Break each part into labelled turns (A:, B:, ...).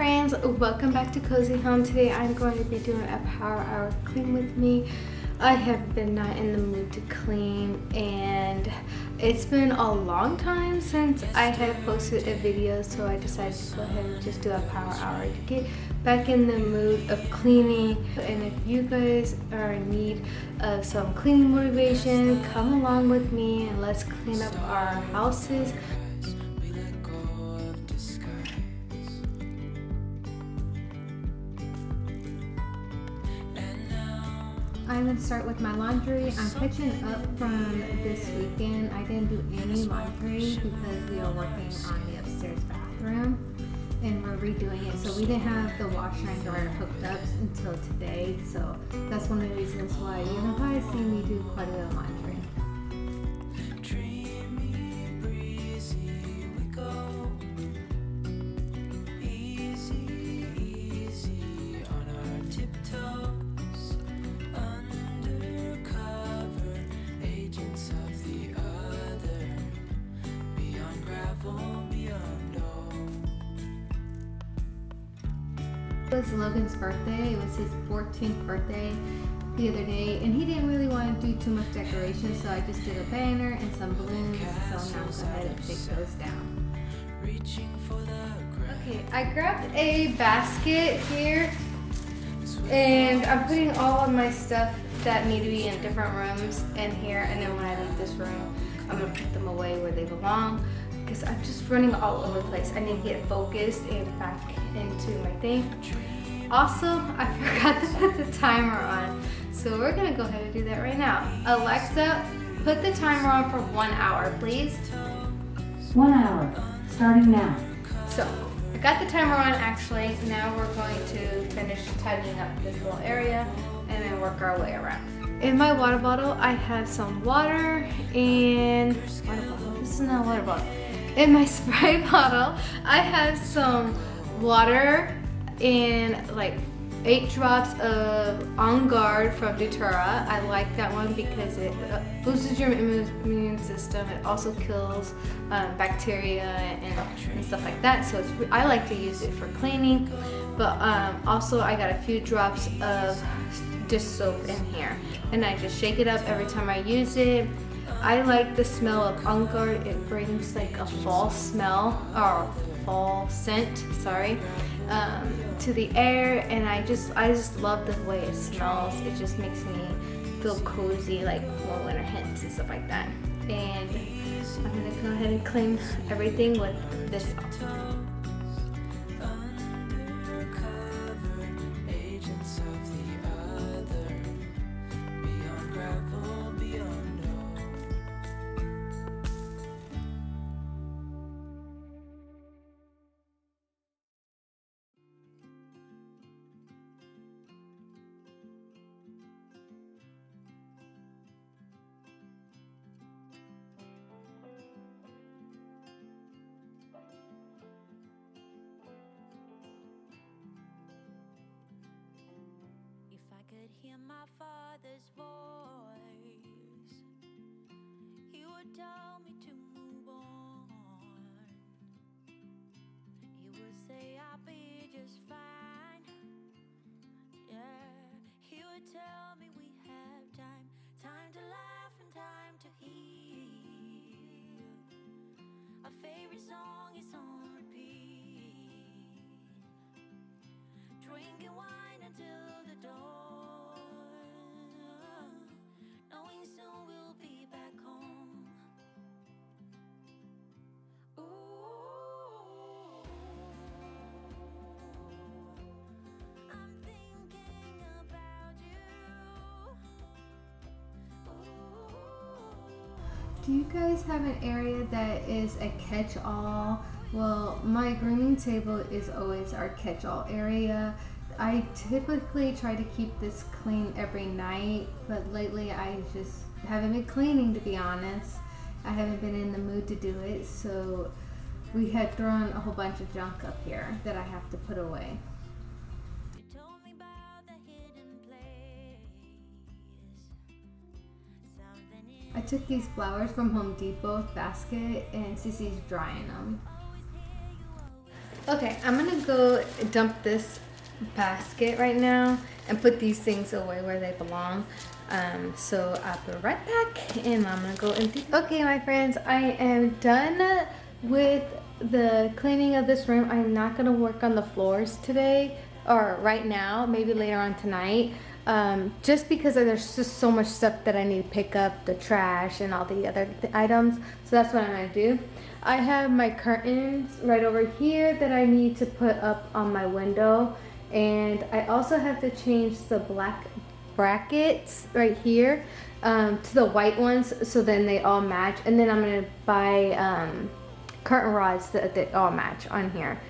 A: friends, welcome back to Cozy Home. Today I'm going to be doing a power hour clean with me. I have been not in the mood to clean and it's been a long time since I have posted a video, so I decided to go ahead and just do a power hour to get back in the mood of cleaning. And if you guys are in need of some cleaning motivation, come along with me and let's clean up our houses. I'm going to start with my laundry. I'm catching up from this weekend. I didn't do any laundry because we are working on the upstairs bathroom and we're redoing it. So we didn't have the washer and dryer hooked up until today. So that's one of the reasons why you'll probably see me do quite a bit of laundry. It was Logan's birthday. It was his 14th birthday the other day, and he didn't really want to do too much decoration, so I just did a banner and some balloons. So now I'm going to go ahead and take those down. Okay, I grabbed a basket here, and I'm putting all of my stuff that need to be in different rooms in here, and then when I leave this room, I'm going to put them away where they belong. Because I'm just running all over the place. I need to get focused and back into my thing. Also, I forgot to put the timer on. So we're gonna go ahead and do that right now. Alexa, put the timer on for 1 hour, please.
B: 1 hour, starting now.
A: So, I got the timer on actually. Now we're going to finish tidying up this little area and then work our way around. In my water bottle, I have some water and this is not a water bottle. In my spray bottle, I have some water and like 8 drops of On Guard from doTERRA. I like that one because it boosts your immune system. It also kills bacteria and stuff like that. So I like to use it for cleaning. But also I got a few drops of dish soap in here. And I just shake it up every time I use it. I like the smell of On Guard. It brings like a fall smell, or fall scent, sorry, to the air, and I just love the way it smells. It just makes me feel cozy, like warm winter hints and stuff like that. And I'm gonna go ahead and clean everything with this.
C: Could hear my father's voice, he would tell me to move on. He would say I'll be just fine. Yeah, he would tell me we have time to laugh and time to heal. Our favorite song is on repeat, drinking wine until the dawn.
A: Do you guys have an area that is a catch-all? Well, my grooming table is always our catch-all area. I typically try to keep this clean every night, but lately I just haven't been cleaning, to be honest. I haven't been in the mood to do it, so we had thrown a whole bunch of junk up here that I have to put away. I took these flowers from Home Depot basket and Sissy's drying them. Okay, I'm gonna go dump this basket right now and put these things away where they belong. So I'll be right back and I'm gonna go empty. Okay, my friends, I am done with the cleaning of this room. I'm not gonna work on the floors today or right now, maybe later on tonight. Just because there's just so much stuff that I need to pick up, the trash and all the other items. So that's what I'm gonna do. I have my curtains right over here that I need to put up on my window. And I also have to change the black brackets right here to the white ones so then they all match. And then I'm gonna buy curtain rods that all match on here.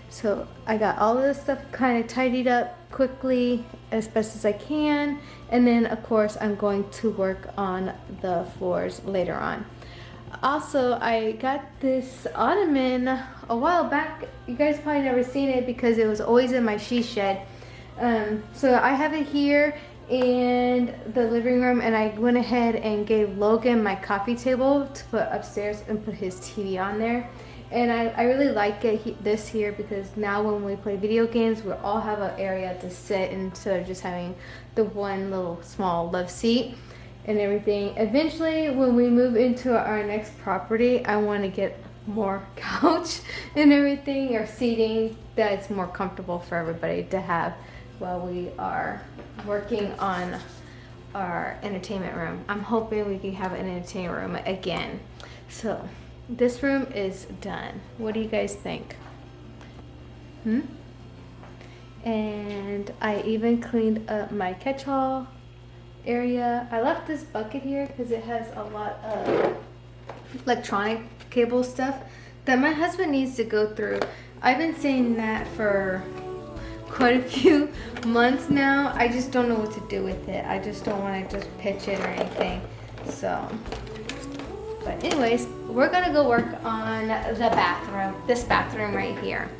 A: So I got all of this stuff kind of tidied up quickly as best as I can. And then of course I'm going to work on the floors later on. Also, I got this ottoman a while back. You guys probably never seen it because it was always in my she shed. So I have it here in the living room, and I went ahead and gave Logan my coffee table to put upstairs and put his TV on there. And I really like this here because now when we play video games, we all have an area to sit instead of just having the one little small love seat and everything. Eventually, when we move into our next property, I want to get more couch and everything, or seating that's more comfortable for everybody to have while we are working on our entertainment room. I'm hoping we can have an entertainment room again. So this room is done. What do you guys think? And I even cleaned up my catch-all area. I left this bucket here because it has a lot of electronic cable stuff that my husband needs to go through. I've been saying that for quite a few months now. I just don't know what to do with it. I just don't want to just pitch it or anything. So, but anyways, we're gonna go work on the bathroom, this bathroom right here.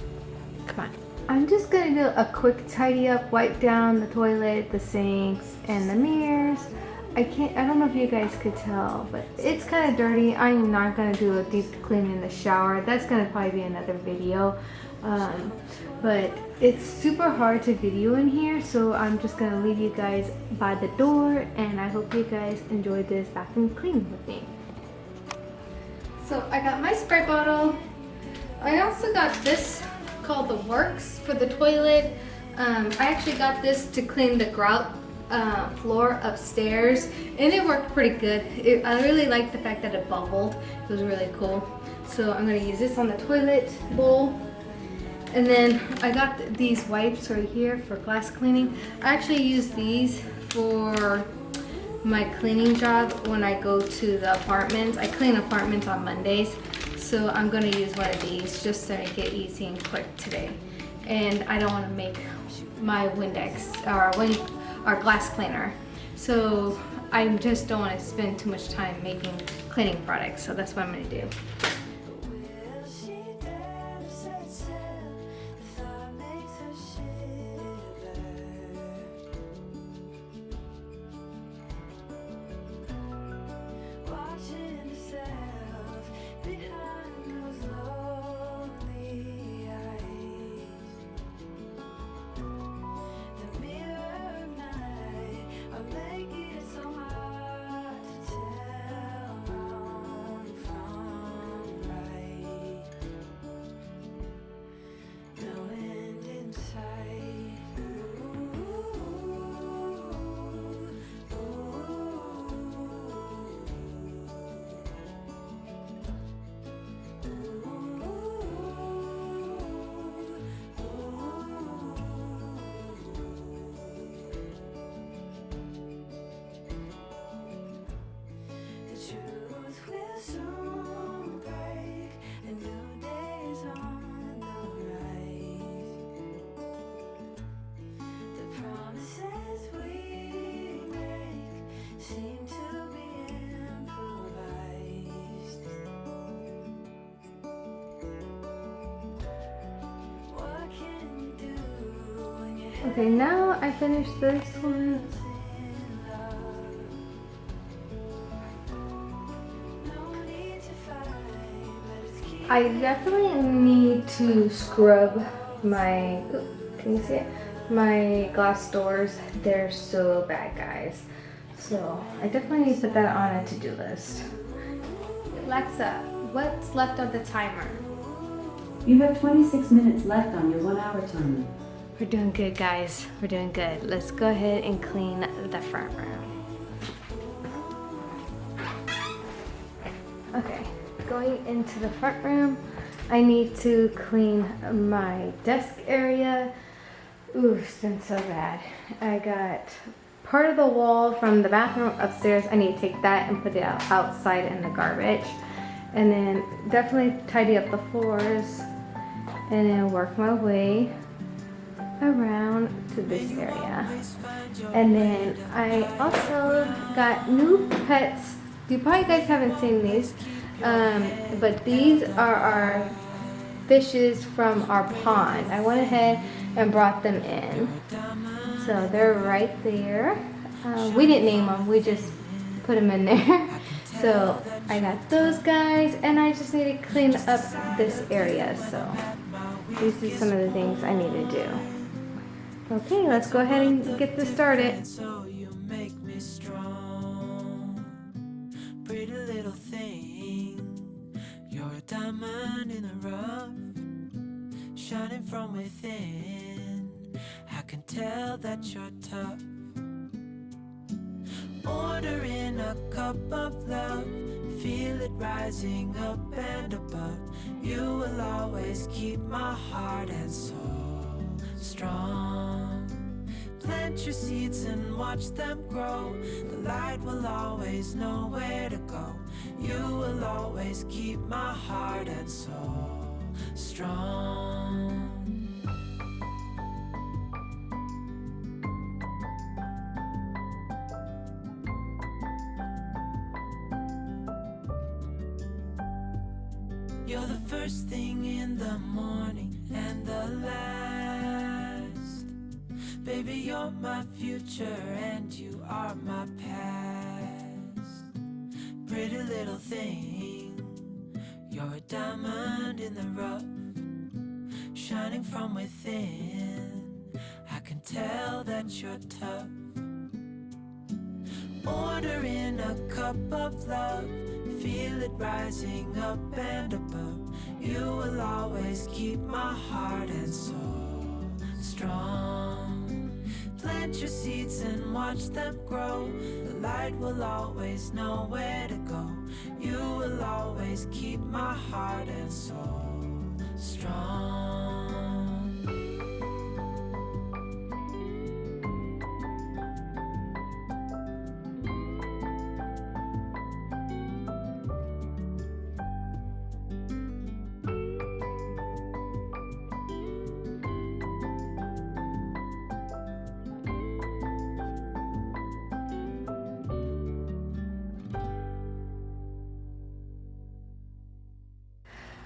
A: Come on. I'm just gonna do a quick tidy up, wipe down the toilet, the sinks, and the mirrors. I don't know if you guys could tell, but it's kind of dirty. I'm not gonna do a deep clean in the shower. That's gonna probably be another video. But it's super hard to video in here, so I'm just gonna leave you guys by the door, and I hope you guys enjoyed this bathroom clean with me. So I got my spray bottle. I also got this called the Works for the toilet. I actually got this to clean the grout floor upstairs, and it worked pretty good. I really liked the fact that it bubbled. It was really cool. So I'm gonna use this on the toilet bowl. And then I got these wipes right here for glass cleaning. I actually use these for my cleaning job when I go to the apartments. I clean apartments on Mondays. So I'm gonna use one of these just to make it easy and quick today. And I don't wanna make my Windex or glass cleaner. So I just don't wanna spend too much time making cleaning products. So that's what I'm gonna do. Okay, now I finished this one. I definitely need to scrub my, can you see it? My glass doors. They're so bad, guys. So I definitely need to put that on a to-do list. Alexa, what's left of the timer?
B: You have 26 minutes left on your 1 hour timer.
A: We're doing good, guys. We're doing good. Let's go ahead and clean the front room. Okay, going into the front room, I need to clean my desk area. Ooh, it's been so bad. I got part of the wall from the bathroom upstairs. I need to take that and put it outside in the garbage. And then definitely tidy up the floors and then work my way around to this area. And then I also got new pets. You probably guys haven't seen these, but these are our fishes from our pond. I went ahead and brought them in. So they're right there. We didn't name them, we just put them in there. So I got those guys, and I just need to clean up this area. So these are some of the things I need to do. Okay, let's go ahead and get this started.
C: So you make me strong, pretty little thing. You're a diamond in the rough, shining from within. I can tell that you're tough. Ordering a cup of love, feel it rising up and above. You will always keep my heart and soul strong. Plant your seeds and watch them grow. The light will always know where to go. You will always keep my heart and soul strong. You're the first thing in the morning and the last. Baby, you're my future and you are my past. Pretty little thing, you're a diamond in the rough, shining from within. I can tell that you're tough. Ordering a cup of love, feel it rising up and above. You will always keep my heart and soul strong. Plant your seeds and watch them grow. The light will always know where to go. You will always keep my heart and soul strong.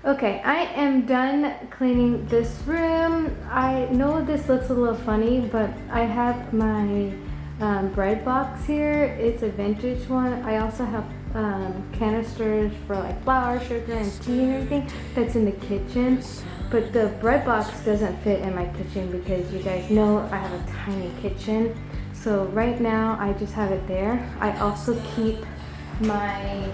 A: Okay, I am done cleaning this room. I know this looks a little funny, but I have my bread box here. It's a vintage one. I also have canisters for like flour, sugar, and tea and everything that's in the kitchen. But the bread box doesn't fit in my kitchen because you guys know I have a tiny kitchen. So right now I just have it there. I also keep my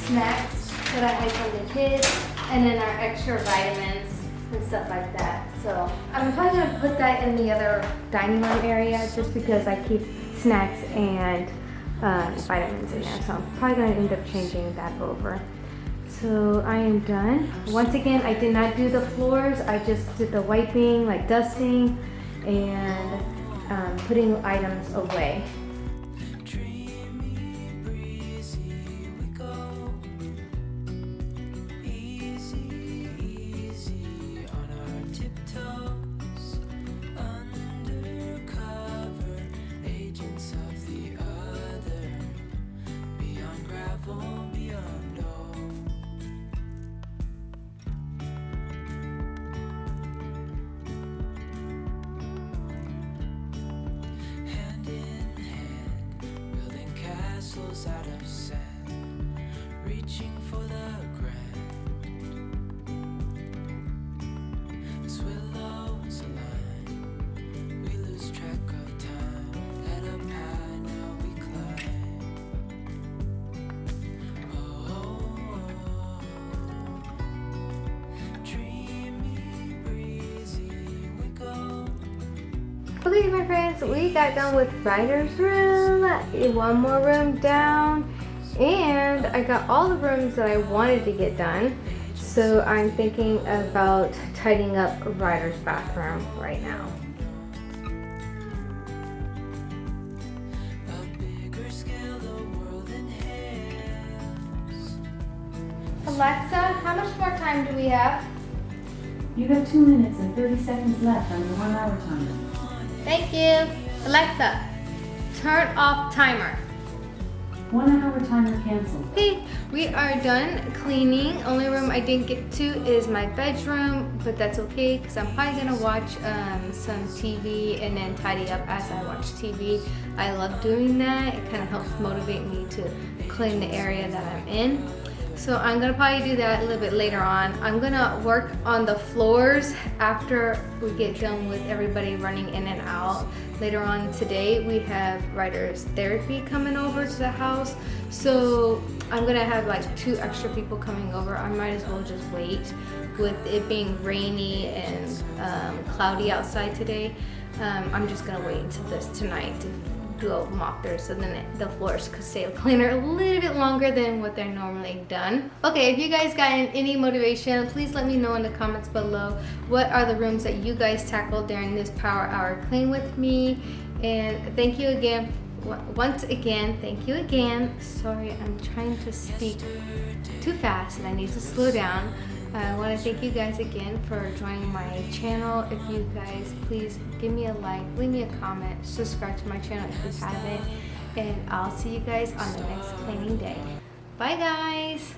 A: snacks that I had from the kids, and then our extra vitamins and stuff like that. So I'm probably gonna put that in the other dining room area just because I keep snacks and vitamins in there. So I'm probably gonna end up changing that over. So I am done. Once again, I did not do the floors. I just did the wiping, like dusting, and putting items away.
C: Out of sand, reach
A: Okay, my friends, we got done with Ryder's room, one more room down, and I got all the rooms that I wanted to get done. So I'm thinking about tidying up Ryder's bathroom right now. Alexa, how much more time do we have?
B: You have 2 minutes and 30 seconds left on your 1 hour timer.
A: Thank you. Alexa, turn off timer.
B: 1 hour timer canceled.
A: Okay, we are done cleaning. Only room I didn't get to is my bedroom, but that's okay because I'm probably gonna watch some TV and then tidy up as I watch TV. I love doing that. It kind of helps motivate me to clean the area that I'm in. So I'm gonna probably do that a little bit later on. I'm gonna work on the floors after we get done with everybody running in and out. Later on today, we have Ryder's therapy coming over to the house. So I'm gonna have like 2 extra people coming over. I might as well just wait with it being rainy and cloudy outside today. I'm just gonna wait until tonight to do a mop through so then the floors could stay cleaner a little bit longer than what they're normally done. Okay, if you guys got any motivation, please let me know in the comments below. What are the rooms that you guys tackled during this power hour clean with me? And thank you again. Once again, thank you again. Sorry, I'm trying to speak too fast and I need to slow down. I want to thank you guys again for joining my channel. If you guys please give me a like, leave me a comment, subscribe to my channel if you haven't, and I'll see you guys on the next cleaning day. Bye guys!